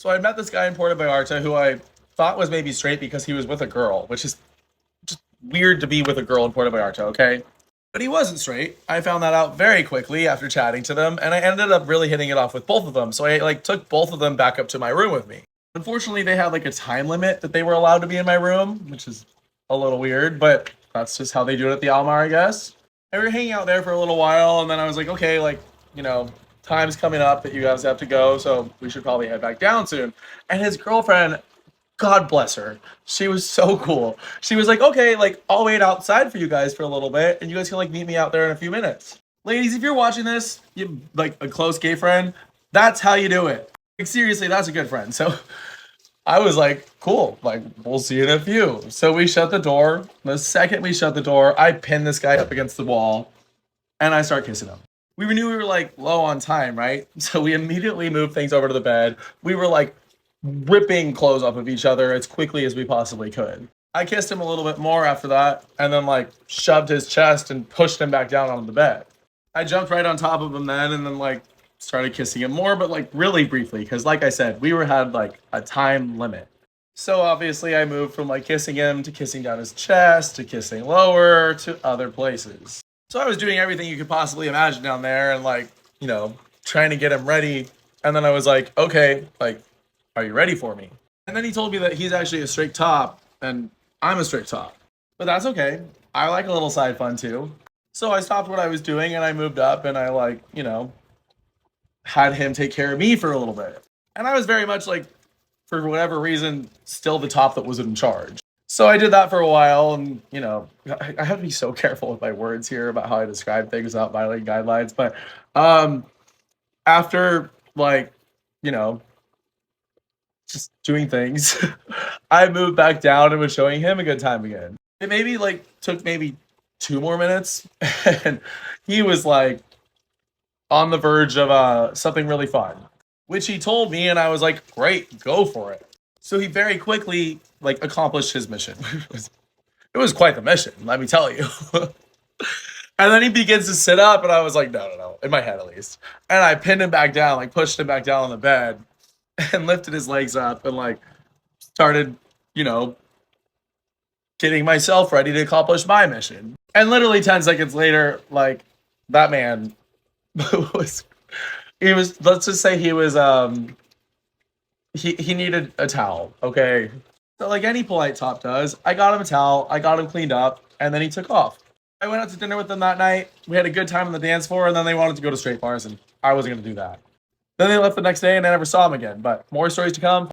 So I met this guy in Puerto Vallarta who I thought was maybe straight because he was with a girl, which is just weird to be with a girl in Puerto Vallarta, okay? But he wasn't straight. I found that out very quickly after chatting to them, and I ended up really hitting it off with both of them. So I like took both of them back up to my room with me. Unfortunately, they had like a time limit that they were allowed to be in my room, which is a little weird, but that's just how they do it at the Almar, I guess. And we were hanging out there for a little while, and then I was like, okay, like, time's coming up that you guys have to go, so we should probably head back down soon. And his girlfriend, God bless her, she was so cool. She was like, okay, like, I'll wait outside for you guys for a little bit, and you guys can, like, meet me out there in a few minutes. Ladies, if you're watching this, you like a close gay friend, that's how you do it. Like, seriously, that's a good friend. So I was like, cool, like, we'll see you in a few. So we shut the door. The second we shut the door, I pinned this guy up against the wall, and I start kissing him. We knew we were like low on time, right? So we immediately moved things over to the bed. We were like ripping clothes off of each other as quickly as we possibly could. I kissed him a little bit more after that, and then like shoved his chest and pushed him back down on the bed. I jumped right on top of him then, and then like started kissing him more, but like really briefly, because like I said, had like a time limit. So obviously I moved from like kissing him to kissing down his chest to kissing lower to other places. So I was doing everything you could possibly imagine down there and like, trying to get him ready. And then I was like, okay, like, are you ready for me? And then he told me that he's actually a straight top and I'm a straight top. But that's okay. I like a little side fun too. So I stopped what I was doing and I moved up and I like, had him take care of me for a little bit. And I was very much like, for whatever reason, still the top that was in charge. So I did that for a while, and I have to be so careful with my words here about how I describe things without violating guidelines. But after like, just doing things, I moved back down and was showing him a good time again. It maybe like took maybe 2 more minutes, and he was like on the verge of something really fun, which he told me, and I was like, great, go for it. So he very quickly like accomplished his mission. It was quite the mission, let me tell you. And then he begins to sit up, and I was like, no, in my head at least. And I pinned him back down, like pushed him back down on the bed, and lifted his legs up, and like started, getting myself ready to accomplish my mission. And literally 10 seconds later, like that man was, let's just say he was, he needed a towel, okay? So like any polite top does, I got him a towel, I got him cleaned up, and then he took off. I went out to dinner with them that night. We had a good time on the dance floor, and then they wanted to go to straight bars, and I wasn't going to do that. Then they left the next day, and I never saw him again. But more stories to come.